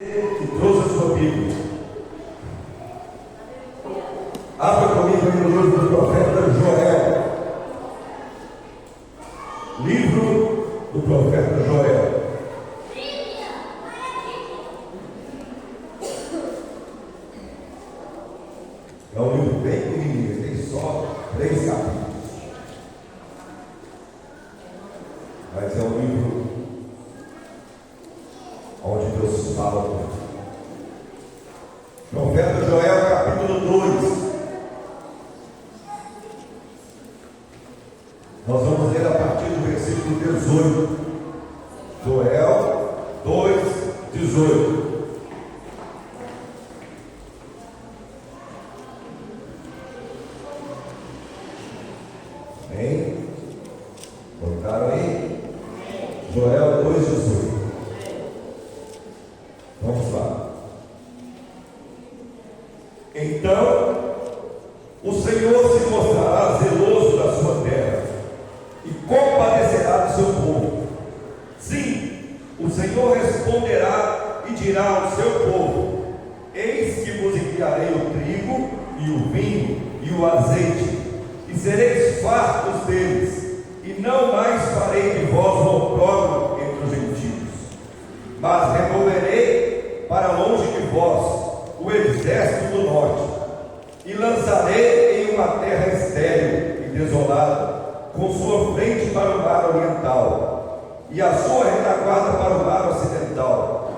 que trouxe a sua Bíblia. Abra comigo no livro do profeta Joel. Livro do profeta Joel. É um livro bem pequenininho, tem só 3 capítulos. Mas é um livro onde Deus fala com ele. Profeta Joel, capítulo 2. Nós vamos ler a partir do versículo 18. Joel 2, 18. Amém? Colocaram aí? Joel 2, 18. Vamos lá. Então o Senhor se mostrará zeloso da sua terra e compadecerá do seu povo. Sim, o Senhor responderá e dirá ao seu povo: eis que vos enviarei o trigo e o vinho e o azeite, e sereis fartos deles, e não mais farei de vós um opróbrio entre os gentios, mas removerei para longe de vós o exército do norte, e lançarei em uma terra estéril e desolada, com sua frente para o mar oriental, e a sua retaguarda para o mar ocidental,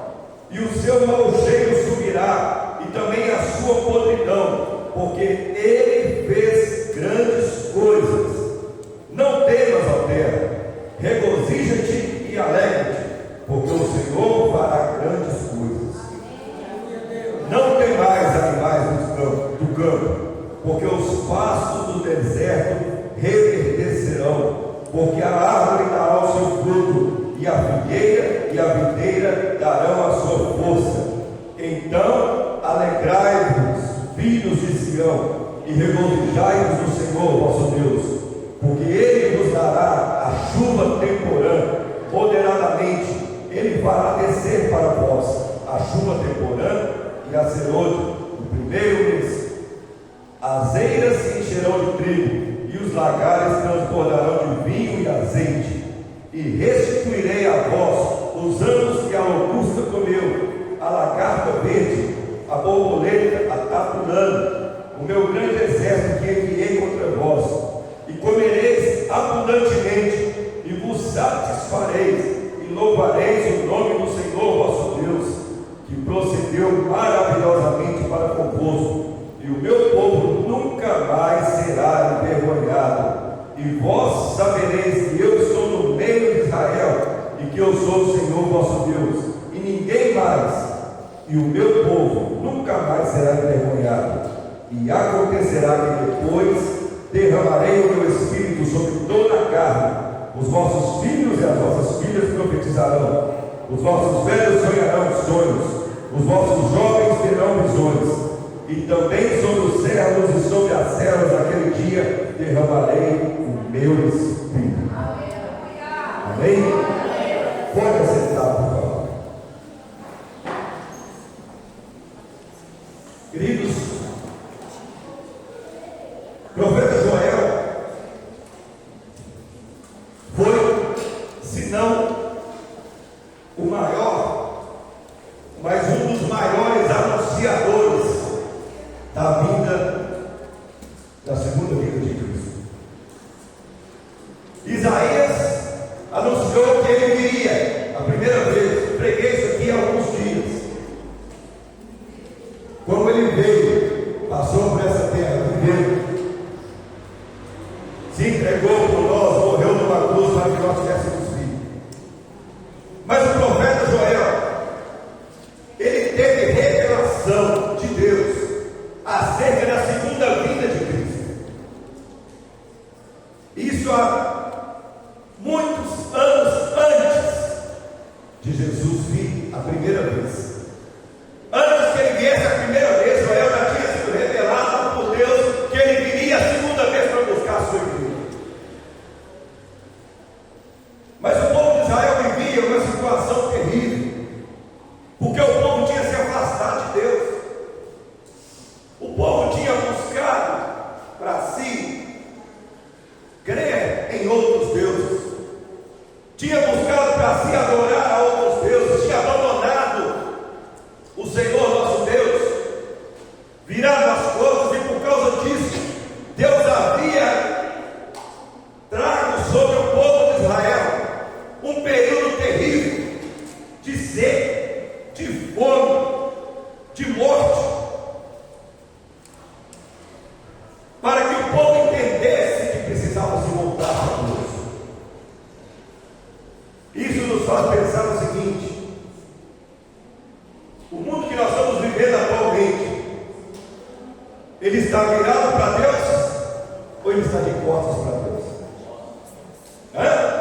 e o seu mau cheiro subirá, e também a sua podridão, porque ele fez grandes coisas. Não temas, ó terra, regozija-te e alegra-te, porque o Senhor fará grandes coisas. Não temais, animais do campo, porque os pastos do deserto reverdecerão, porque a árvore dará o seu fruto, e a videira darão a sua força. Então alegrai-vos, filhos de Sião, e regozijai-vos no Senhor vosso Deus, porque Ele vos dará a chuva temporã, moderadamente. Ele fará descer para vós a chuva temporã e a serôdia no primeiro mês. As eiras se encherão de trigo, e os lagares transbordarão de vinho e azeite. E restituirei a vós os anos que a locusta comeu, a lagarta verde, a borboleta, a tapulana, o meu grande exército que enviei contra vós. E comereis abundantemente, e vos satisfareis, e louvareis o nome do Senhor vosso Deus, que procedeu maravilhosamente para convosco, e o meu povo nunca mais será envergonhado. E vós sabereis que eu estou no meio de Israel, e que eu sou o Senhor vosso Deus, e ninguém mais, e o meu povo nunca mais será envergonhado. E acontecerá que depois derramarei o meu espírito sobre toda a carne. Os vossos filhos e as vossas filhas profetizarão, os vossos velhos sonharão sonhos, os vossos jovens terão visões, e também sobre os servos e sobre as servas naquele dia derramarei o meu espírito. Amém? Pode sentar, por favor. Queridos, o profeta Joel foi, se não o maior, mas um dos maiores anunciadores da vinda, da segunda vinda de Cristo. Isaías anunciou que ele viria a primeira vez. Preguei isso aqui há alguns dias. Como ele veio, passou por essa terra, viveu, se entregou por nós, morreu numa cruz para que nós tivéssemos vida. Mas o profeta Joel, ele teve revelação de Deus acerca da segunda vinda de Cristo. O mundo que nós estamos vivendo atualmente, ele está virado para Deus ou ele está de costas para Deus? Hã?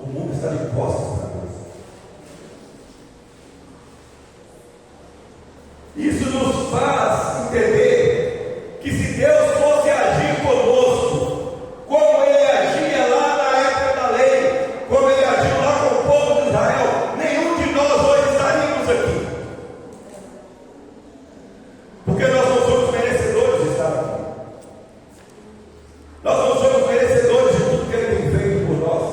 O mundo está de costas para Deus. Isso nos faz entender que se Deus fosse agir conosco, como Ele agia lá na época da lei, como Ele agiu lá com o povo de Israel, nenhum de nós hoje estaríamos aqui. Porque nós não somos merecedores de estar aqui. Nós não somos merecedores de tudo que Ele tem feito por nós.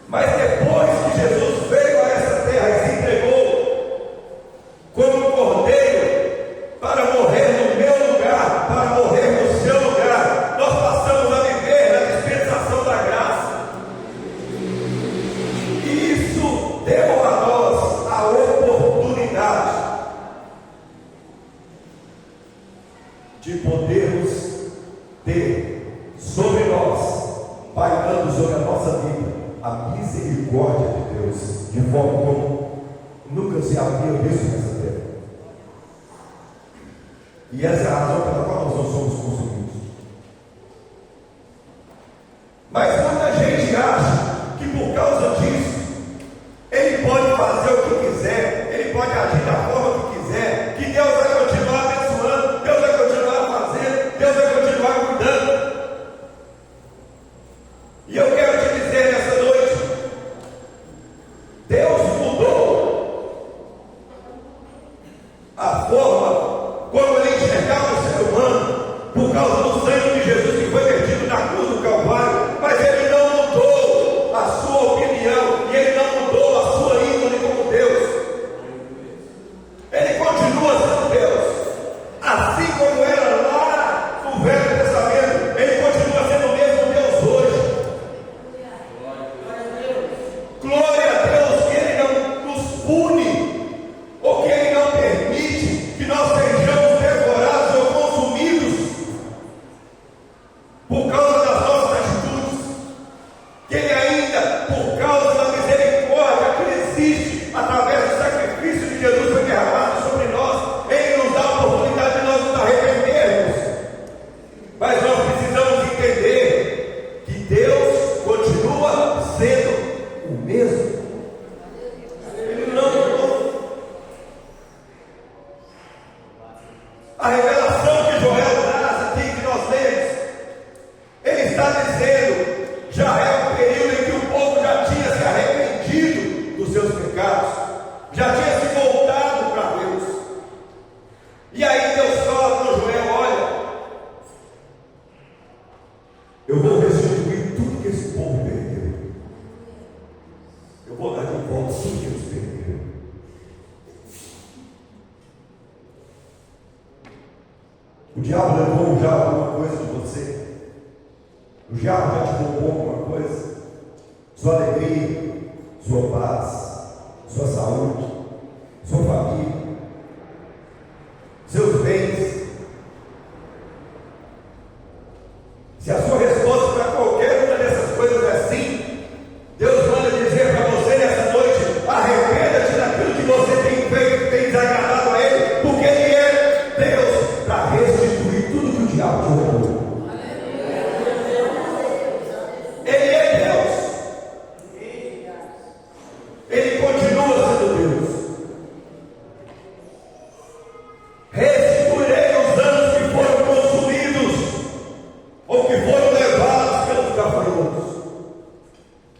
Mas depois que Jesus veio a essa terra e se entregou como um cordeiro para morrer no meu lugar, para morrer no seu lugar, nós passamos a viver na dispensação da graça. E isso deu a nós a oportunidade de podermos ter sobre nós, pairando sobre a nossa vida, a misericórdia de Deus, de forma como nunca se havia visto nessa terra. E essa é a razão pela qual nós não somos consumidos. Mas muita gente acha que por causa disso, ele pode fazer o que quiser, ele pode agir da forma que quiser, que Deus vai continuar abençoando, Deus vai continuar fazendo, Deus vai continuar cuidando. E eu quero te dizer nessa noite, Deus mudou a forma como Ele enxergava o ser humano por causa do sangue de Jesus que foi vertido na cruz do Calvário, mas Ele não mudou a sua opinião e Ele não mudou a sua índole como Deus. Ele continua sendo Deus, assim como era lá no Velho Testamento. Ele continua sendo o mesmo Deus hoje. Glória a Deus que Ele não nos pune, ou que Ele não permite que nós sejamos devorados ou consumidos por causa das nossas atitudes. Que Ele ainda, por causa da misericórdia que existe através do sacrifício de Jesus foi derramado sobre nós, Ele nos dá a oportunidade de nós nos arrependermos. Mas nós precisamos entender que Deus continua sendo o mesmo. Ele não mudou. A revelação que Joel traz aqui, que nós lemos, ele está dizendo, já é um período em que o povo já tinha se arrependido dos seus pecados, já tinha se voltado para Deus. E aí Deus fala para Joel: olha, eu vou restituir tudo que esse povo perdeu. Eu vou dar de volta tudo que eles perderam. O diabo levou já alguma coisa de você? O diabo já te roubou alguma coisa? Sua alegria, sua paz, sua saúde, sua família, seus bens. Se a sua resposta para qualquer uma dessas coisas é sim, Deus manda dizer para você nessa noite: arrependa-te daquilo que você tem feito, que tem desagradado a Ele, porque Ele é Deus para restituir tudo que o diabo te roubou. Ele é Deus. Ele continua sendo Deus. Restituirei os anos que foram consumidos ou que foram levados pelos gafanhotos.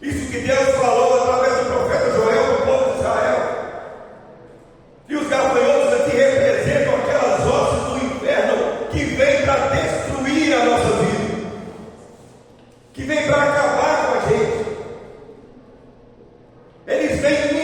Isso que Deus falou através do profeta Joel para o povo de Israel. E os gafanhotos aqui representam aquelas hostes do inferno que vêm para destruir a nossa vida, que vêm para acabar com a gente. Eles vêm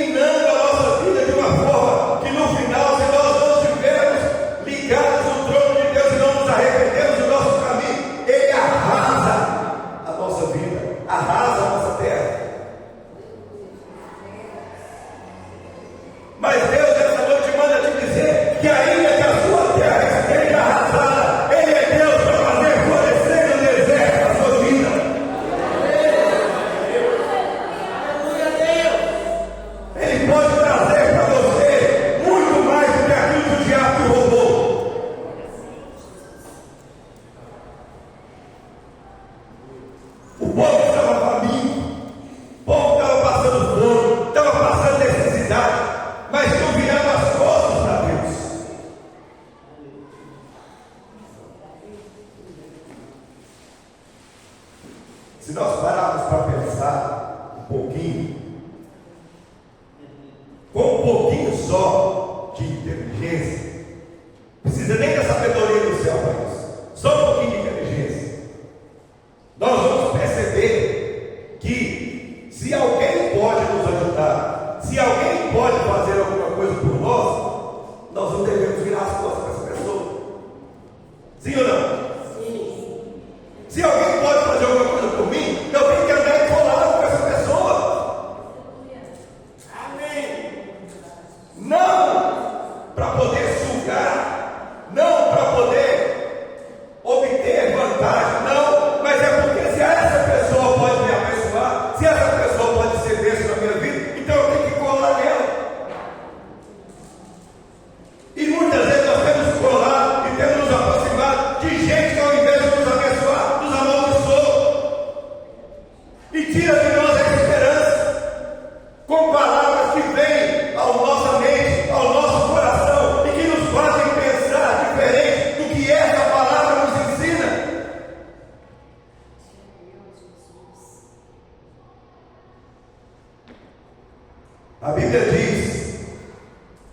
A Bíblia diz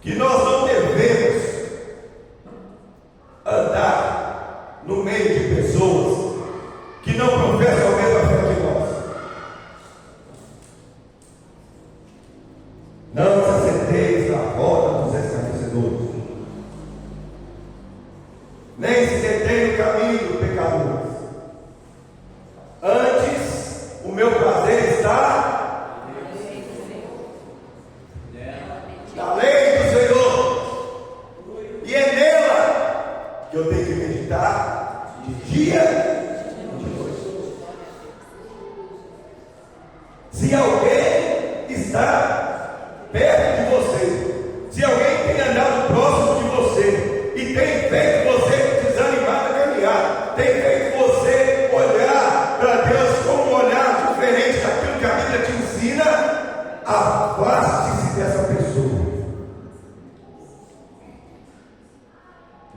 que nós não devemos andar no meio de pessoas que não professam a mesma fé que nós. Não se assenteis na roda dos escarnecedores, nem se detém no caminho do pecador. Antes, o meu prazer está na lei do Senhor, e é nela que eu tenho que meditar de dia e de noite. Se alguém está perto de você, se alguém tem andado próximo de você e tem feito você desanimar a caminhar, tem feito você olhar para Deus com um olhar diferente daquilo que a Bíblia te ensina, afaste-se dessa pessoa.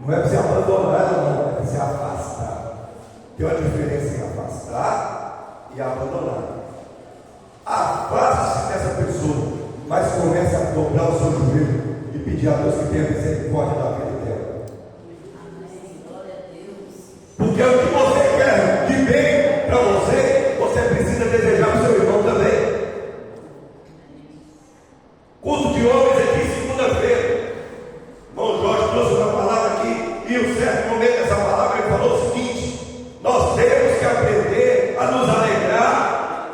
Não é para você abandonar ela, não, é para você afastar. Tem uma diferença em afastar e abandonar. Afaste-se dessa pessoa, mas comece a dobrar o seu joelho e pedir a Deus que tenha misericórdia da vida dela. Porque o que você quer de bem para você, você precisa desejar para o seu irmão também. Culto de homens aqui segunda-feira. Irmão Jorge trouxe uma palavra aqui, e em um certo momento dessa palavra ele falou o seguinte: nós temos que aprender a nos alegrar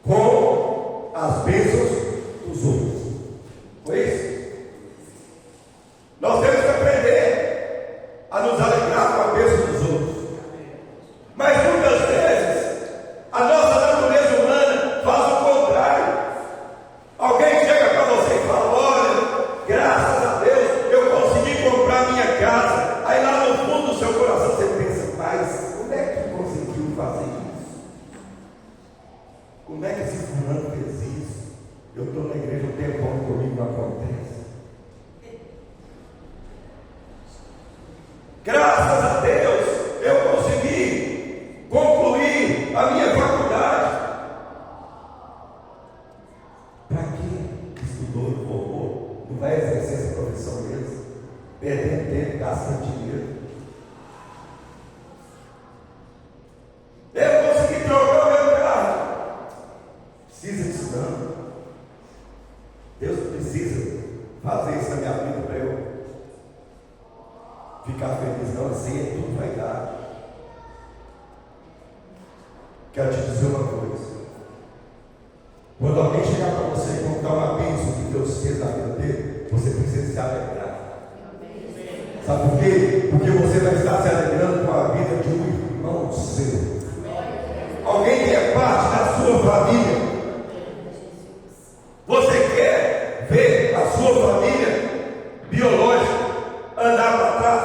com as bênçãos dos outros. Foi isso? Nós temos que aprender a nos alegrar com a bênção dos outros. Mas muitas vezes a nossa natureza humana faz o contrário. Alguém chega para você e fala: olha, graças a Deus eu consegui comprar minha casa. Aí lá no fundo do seu coração você pensa: mas como é que conseguiu fazer isso? Como é que esse fulano fez isso? Eu estou na igreja um tempão, comigo não acontece. Graças a Deus eu consegui concluir a minha faculdade. Para quem estudou e formou, não vai exercer essa profissão mesmo, perdendo tempo, gastando dinheiro. Eu consegui trocar o meu carro. Precisa disso não. Deus precisa fazer isso na minha vida para eu ficar feliz, não. Assim é tudo vai dar. Quero te dizer uma coisa: quando alguém chegar para você e contar uma bênção que Deus fez na vida dele, você precisa se alegrar. Sabe por quê? Porque você vai estar se alegrando com a vida de um irmão seu. Alguém que é parte da sua família. Você quer ver a sua família biológica andar para trás?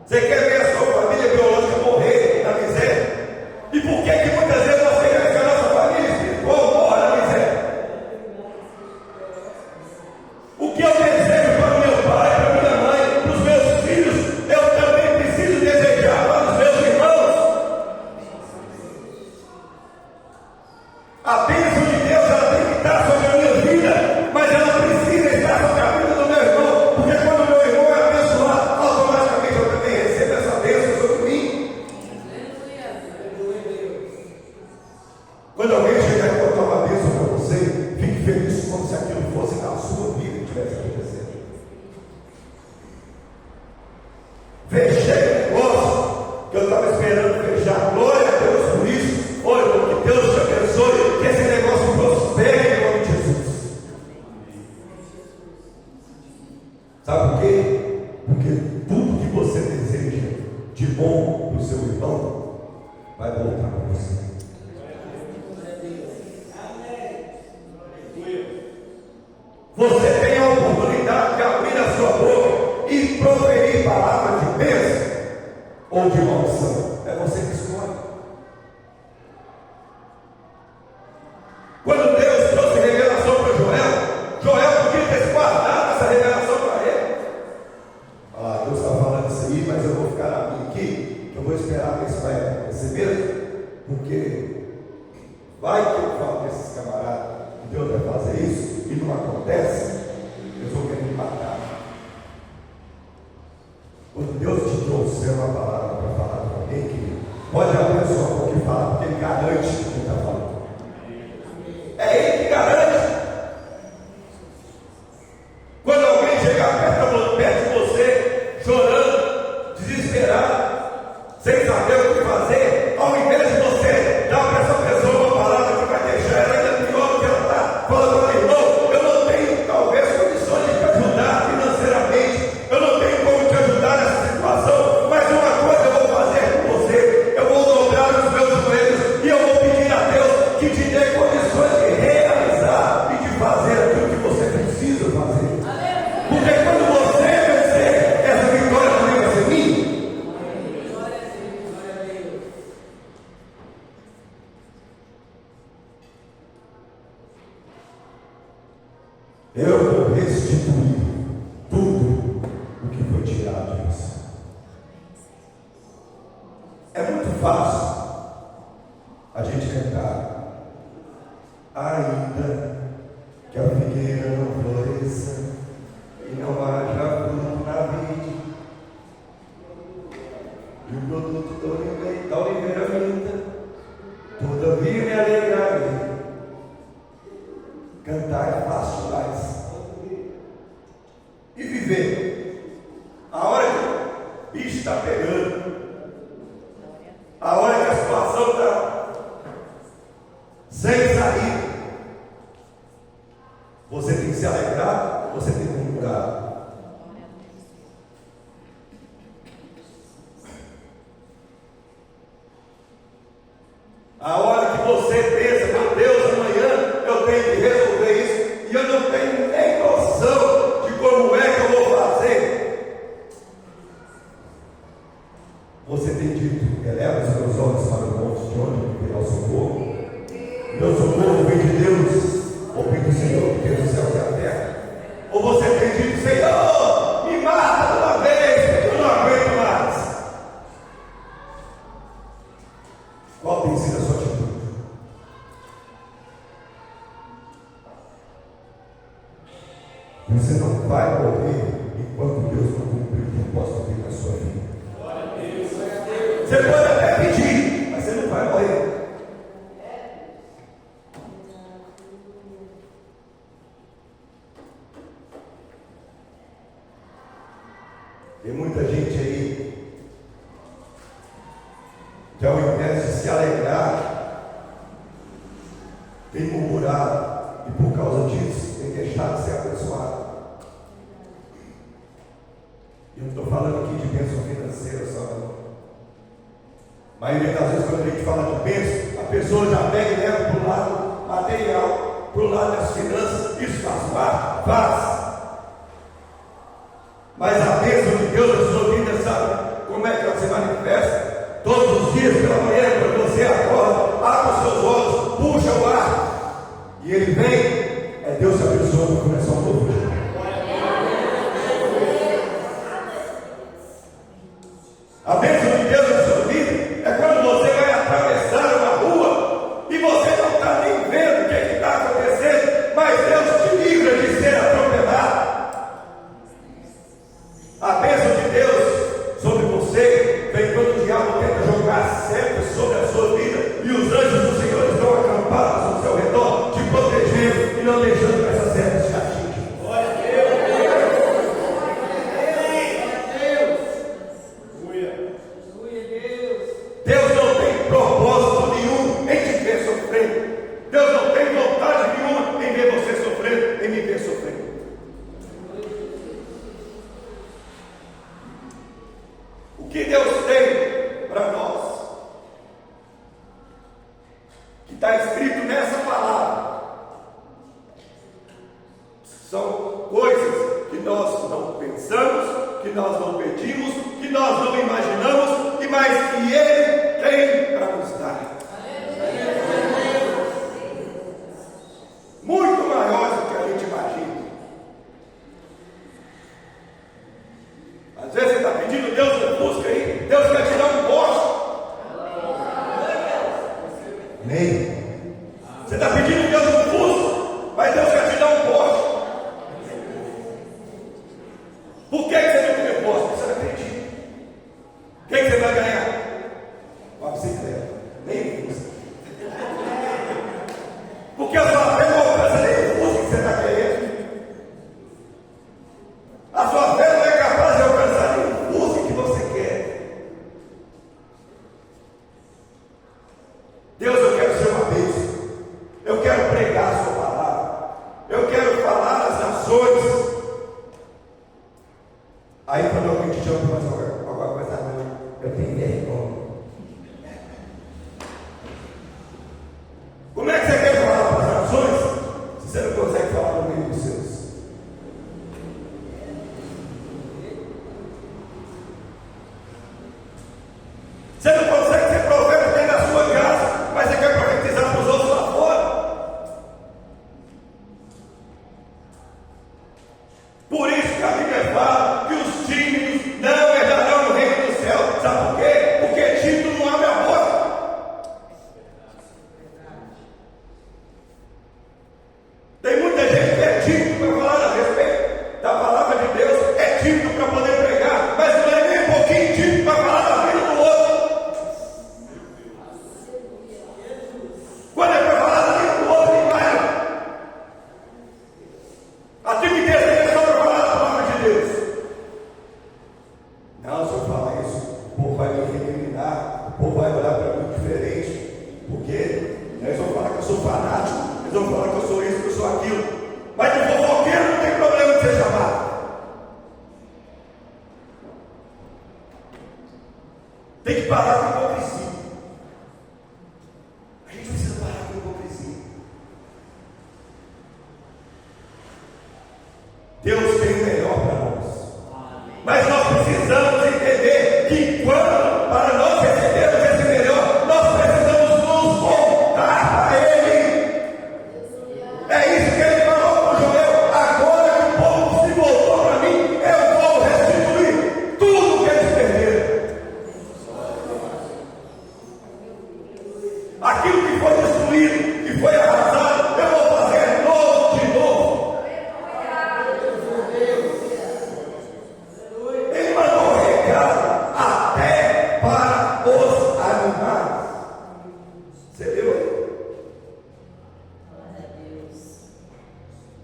Você quer ver a sua família biológica morrer na miséria? E por que muitas vezes nós queremos que a nossa família espiritual morra na miséria? O que eu desejo para o meu pai, para a minha mãe, para os meus filhos, eu também preciso desejar para os meus irmãos. A bênção de Deus, ela tem que estar sobre a minha vida, mas ela precisa estar sobre a vida do meu irmão, porque quando o meu irmão é abençoado, automaticamente eu também recebo essa bênção sobre mim. Quando alguém chegar e botar uma bênção para você, fique feliz como se aquilo fosse na sua vida que estivesse acontecendo. Fechei o negócio que eu estava esperando fechar. Glória a Deus por isso. Olha, que Deus te abençoe, que esse negócio prospere em nome de Jesus. Sabe por quê? Porque tudo que você deseja de bom para o seu irmão vai voltar para você. Você tem a oportunidade de abrir a sua boca e proferir palavras de bênção ou de maldição. É você que escolhe. Quando Deus trouxe revelação para Joel podia ter guardado essa revelação para ele. Deus está falando isso aí, mas eu vou ficar na minha aqui, que eu vou esperar ver se vai acontecer mesmo, porque vai que eu falo desses camaradas, que Deus vai Eu vou restituir tudo o que foi tirado de você. É muito fácil a gente cantar, ainda que a figueira não floresça e não haja fruto na vide, e o produto da oliveira minta, todavia me alegrarei. Cantar é fácil demais. E viver, a hora que o bicho está pegando, a hora que a situação está sem saída, você tem que se alegrar, você tem que murmurar. A hora que você pensa, meu Deus, amanhã eu tenho que resolver isso, e eu não tenho nem noção de como é que eu vou fazer, você tem dito, eleva os meus olhos para o monte, de onde virá o socorro. Meu socorro vem de Deus, ou vem do Senhor, que fez o céu e a terra. Ou você tem dito, Senhor, me mata de uma vez, porque eu não aguento mais. Qual tem sido a sua atitude? Você não vai morrer enquanto Deus não cumprir o propósito dele na sua vida. Você pode até pedir, mas você não vai morrer. Tem muita gente aí que, ao invés de se alegrar, tem murmurado, e por causa disso tem deixado de ser abençoado. Eu não estou falando aqui de bênção financeira só, não. A maioria das vezes, quando a gente fala de bênção, a pessoa já pega e leva para o lado material, para o lado das finanças. Isso faz parte? Faz. Mas a bênção de Deus na sua vida, sabe como é que ela se manifesta? Todos os dias pela manhã, quando você acorda, abre os seus olhos, puxa o ar, e ele vem, é Deus te abençoando para começar um novo dia. A bênção de Deus na sua vida é quando você vai atravessar uma rua e você não está nem vendo o que está acontecendo, mas Deus te livra de ser atropelado. A bênção de Deus sobre você vem quando o diabo tenta jogar setas sobre a sua vida e os anjos do Senhor estão acampados ao seu redor, te protegendo e não deixando que essas setas te atinjam. Deus não tem propósito nenhum em te ver sofrendo. Deus não tem vontade nenhuma em ver você sofrendo, em me ver sofrendo. O que Deus tem para nós, que está escrito nessa palavra, são coisas que nós não pensamos, que nós não pedimos, que nós não imaginamos, e mais que Ele tem para nos dar. Muito maiores do que a gente imagina. Às vezes você está pedindo, Deus não busca aí, Deus quer te dar um poste. Amém? Você está pedindo, Deus não busca, mas Deus quer te dar um poste. Por que você não tem poste? Você não acredita. O que você vai ganhar? Uma bicicleta. Nem que eu sou isso, que eu sou aquilo. Mas de fofoqueiro não tem problema de ser chamado. Tem que parar com a hipocrisia. A gente precisa parar com a hipocrisia. Deus tem o melhor para nós. Mas nós precisamos entender que quando, para nós recebermos esse melhor, nós precisamos nos voltar para Ele. É isso que Ele falou para Joel. Agora que o povo se voltou para mim, eu vou restituir tudo que eles perderam. Aquilo que foi destruído, que foi arrasado, eu vou fazer novo de novo. Ele mandou um recado até para os animais. Você viu aí?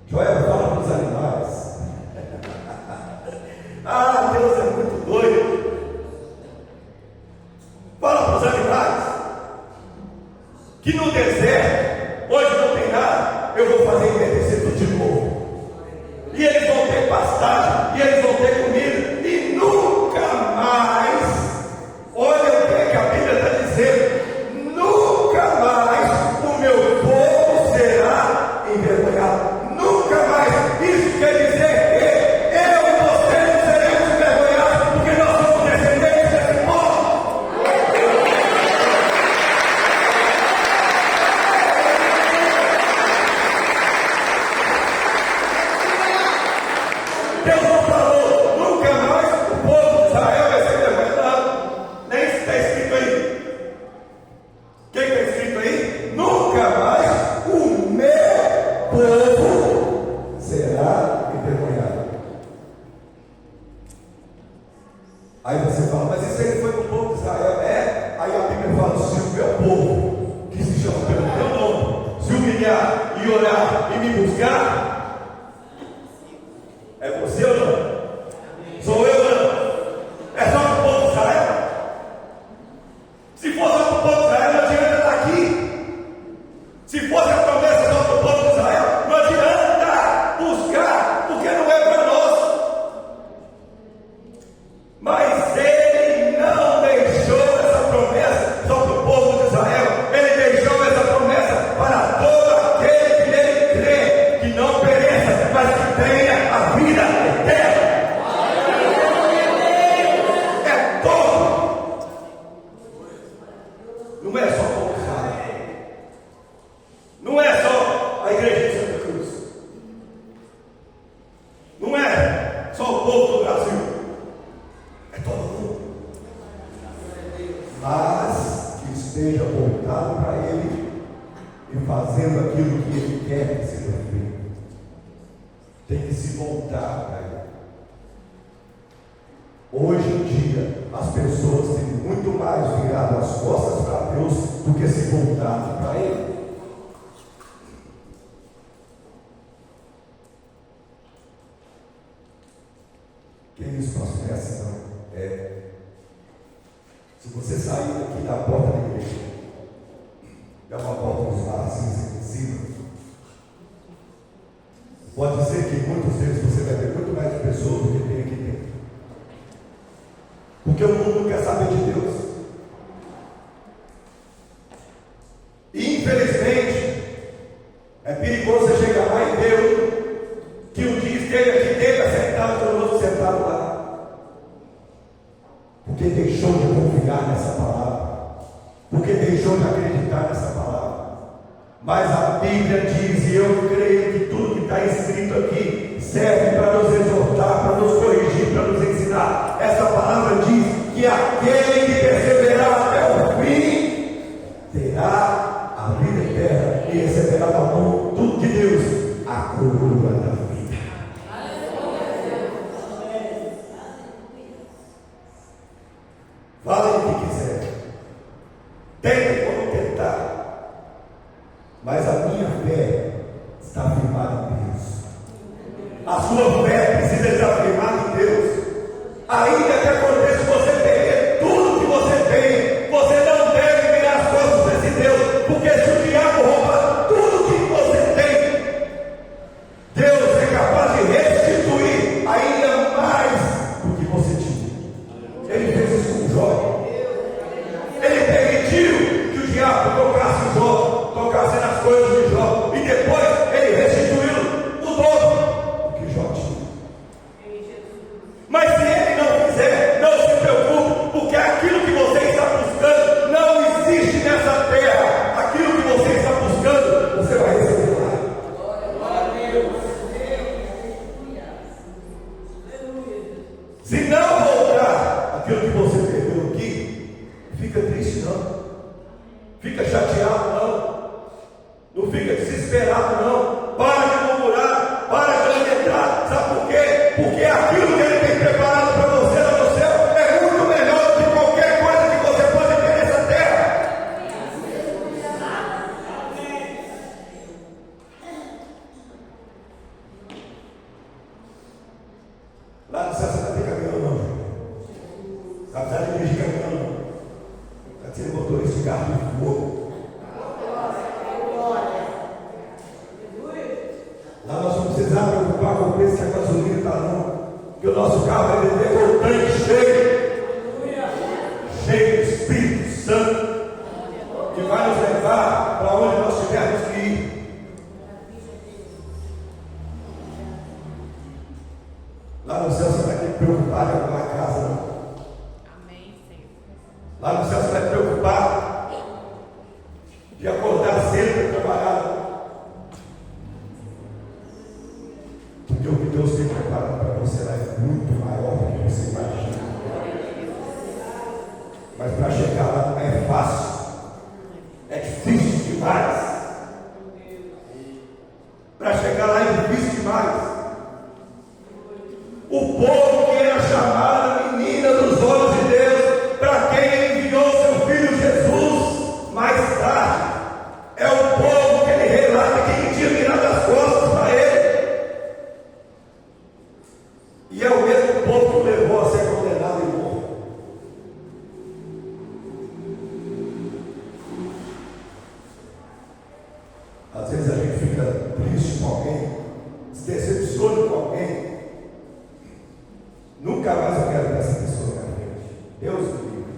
Joel fala para os animais. Ah, Deus é muito doido. Fala para os animais que no deserto, hoje não tem nada, eu vou fazer envelhecer tudo de novo. E eles vão ter pastagem, e eles vão ter comida, e nunca mais, olha o que é que a Bíblia está dizendo, nunca mais o meu povo será envergonhado. Nunca mais. Isso quer dizer que eu e você não seremos envergonhados, porque nós somos descendentes desse povo. Deus não falou, nunca mais o povo de Israel vai ser envergonhado. Nem isso está escrito aí. O que está escrito aí? Nunca mais o meu povo será envergonhado. Aí você fala, mas isso aí foi para o povo de Israel. É, aí a Bíblia fala, se o meu povo, que se chama pelo meu nome, se humilhar e orar e me buscar, é você ou não? Sou eu ou não? É só para o povo de Israel? Se fosse para o povo de Israel, não adianta estar aqui. Se fosse a promessa só para o povo de Israel, não adianta buscar, porque não é para nós. Mas Ele não deixou essa promessa só para o povo de Israel. Ele deixou essa promessa para todo aquele que nele crê, que não pereça, mas que tenha a vida eterna. É todo. Não é só o povo de Israel. Não é só a igreja de Santa Cruz. Não é só o povo do Brasil. É todo mundo. Mas que esteja voltado para Ele e fazendo aquilo que Ele quer que seja feito. Tem que se voltar para Ele. Hoje em dia, as pessoas têm muito mais virado as costas para Deus do que se voltar para Ele. Que isso, pastor? É assim não? É. Se você sair daqui da porta da igreja, é uma porta com os vasinhos em cima, pode dizer que muitos deles você vai ter muito mais de pessoas do que tem aqui dentro. Porque o mundo não quer saber de Deus. E infelizmente, é perigoso você chegar lá e ver que um dia esteve aqui dentro, sentado, e o outro sentado lá. Porque deixou de confiar nessa palavra, porque deixou de acreditar nessa palavra. Mas a Bíblia diz, e eu creio que tudo que está escrito aqui serve para nos exortar, para nos corrigir, para nos ensinar. Essa palavra diz que aquele que perseverar até o fim terá a vida eterna e receberá da mão tudo de Deus, a coroa da vida. Falem o que quiser, tentem como tentar, mas a minha fé está firmada em Deus. A sua fé precisa estar firmada em Deus. Ainda que aconteça você perder tudo que você tem, você não deve virar as costas para esse Deus, porque se o diabo roubar tudo que você tem, Se não voltar aquilo que você perdeu aqui, fica triste não, fica chateado não fica desesperado não, para de murmurar, para de lamentar. Sabe por quê? Porque aquilo que Ele tem preparado para você lá no céu é muito melhor do que qualquer coisa que você pode ter nessa terra. Lá no céu você não vai ter caminhão não, vai precisar dirigir caminhão não, vai ser motorista de carro de fogo. Lá nós não precisamos preocupar com o preço que a gasolina está não, porque o nosso carro vai vender com o tanque cheio do Espírito Santo, que vai nos levar para onde nós tivermos que ir. Lá no céu você vai ter que preocupar de arrumar a casa não. Lá no céu você vai preocupar de acordar cedo para trabalhar. Porque o que Deus tem preparado para você lá é muito maior do que você imagina. Mas para chegar lá não é fácil, é difícil demais. Para chegar lá é difícil demais. O povo que era chamado menina dos olhos de Deus, para quem Ele enviou seu Filho Jesus mais tarde, é o povo que Ele relata que Ele tinha virado as costas para Ele. E é o mesmo povo que o levou a ser condenado e morto. Às vezes a gente fica triste com alguém, se decepciona com alguém. Nunca mais eu quero ver essa pessoa na frente. Deus me livre.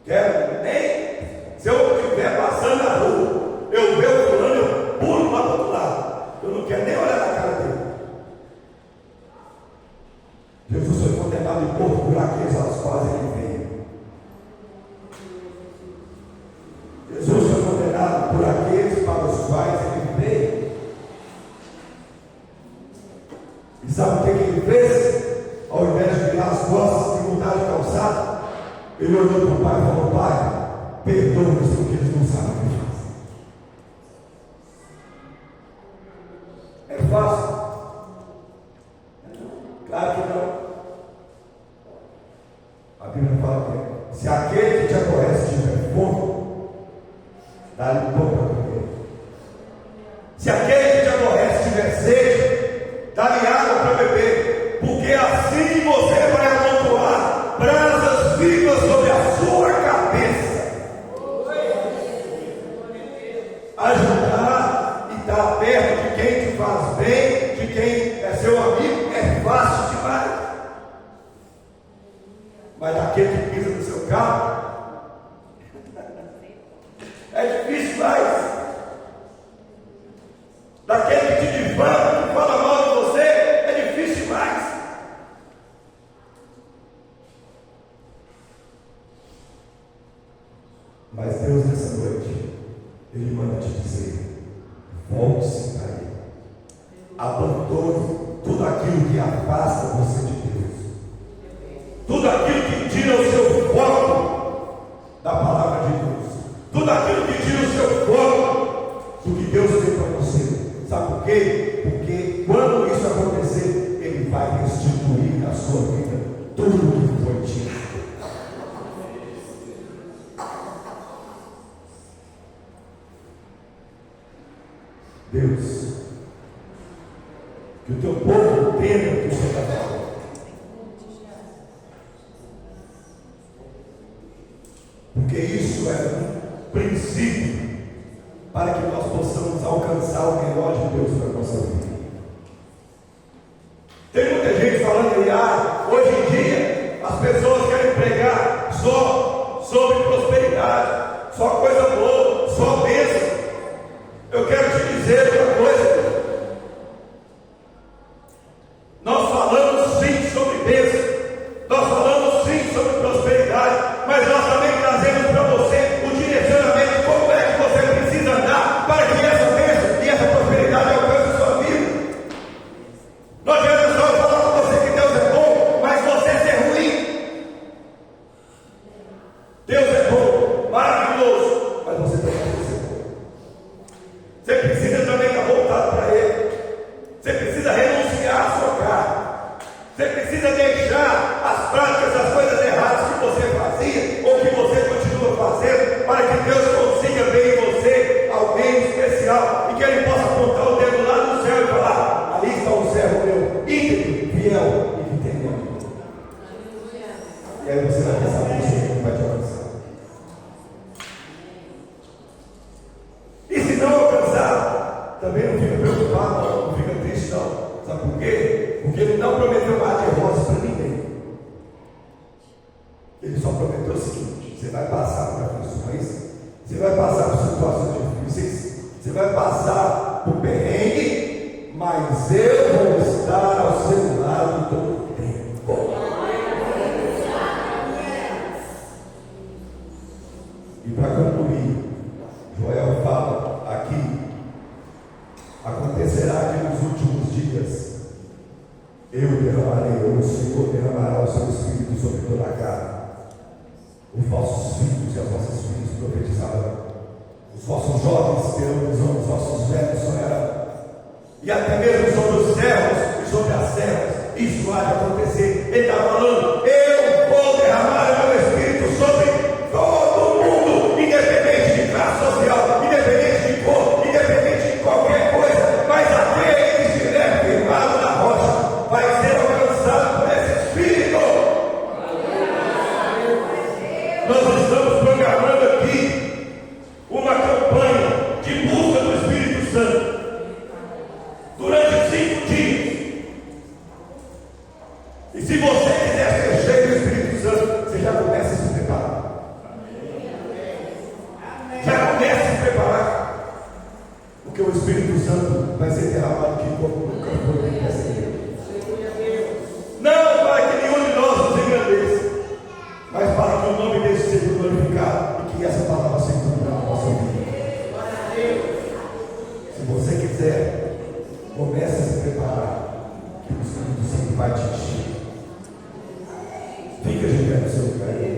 Quero nem. Se eu estiver passando na rua, eu ver o fulano, eu pulo lá do outro lado. Eu não quero nem olhar na cara dele. Jesus foi condenado e morto por aqueles aos quais Ele veio. Jesus foi condenado por aqueles para os quais Ele veio. E sabe o que Ele fez? Ao invés de virar as costas e mudar de calçada, Ele olhou para o Pai e falou: Pai, perdoa-nos porque eles não sabem o que fazem. É fácil? Claro que não. A Bíblia fala que se aquele que te aborrece tiver fome, dá-lhe pão para comer. Se aquele que te aborrece tiver sede, dá-lhe água para beber. Porque assim você vai amontoar brasas vivas sobre a sua cabeça. Ajudar e estar perto de quem te faz bem, de quem é seu amigo, é fácil demais. Mas aquele que pisa no seu carro é difícil mais. Daquele que te difama, que fala mal de você, é difícil mais. Mas Deus nessa noite, Ele manda te dizer: volte-se para Ele. Abandone tudo aquilo que afasta você de Deus. Tudo aquilo que tira o seu foco da palavra de Deus. Tudo aquilo que tira o seu foco do que Deus tem para você. Sabe por quê? Porque quando isso acontecer, Ele vai restituir na sua vida tudo que foi tirado. Deus, que o teu povo entenda o que o Senhor está falando. Porque isso é um princípio para que nós possamos alcançar o melhor de Deus para a nossa vida. Tem muita gente falando aí, hoje em dia as pessoas querem pregar só sobre prosperidade, só coisa boa, só bênção. Eu quero te dizer uma coisa: nós falamos preocupado, não fica triste não. Sabe por quê? Porque Ele não prometeu mar de rosas para ninguém. Ele só prometeu o seguinte: você vai passar por aflições, você vai passar por situações difíceis, você vai passar por perrengue, mas eu vou estar ao seu lado todo o tempo. E para concluir, Joel fala aqui: acontecerá que nos últimos dias eu derramarei, ou o Senhor derramará o seu Espírito sobre toda a carne. Os vossos filhos e as vossas filhas profetizarão, os vossos jovens terão visão, os vossos velhos sonharão, e até mesmo sobre os servos e sobre as servas isso há de acontecer. Ele está falando: eu vou derramar o meu Espírito sobre todo mundo, independente de classe social, independente de cor, independente de qualquer coisa, mas aquele que estiver firmado na rocha vai ser alcançado por esse Espírito. Nós estamos programando aqui uma campanha de busca do Espírito Santo durante 5 dias. E se você quiser ser cheio do Espírito Santo, você já começa a se preparar. Já começa a se preparar, porque o Espírito Santo vai ser derramado aqui como nunca foi nessa igreja. Não para que nenhum de nós nos engrandeça, mas para que o nome dele seja glorificado e que essa palavra seja cumprida na nossa vida. Se você quiser, comece a se preparar, que o Espírito Santo vai te encher. Fica de pé no seu lugar.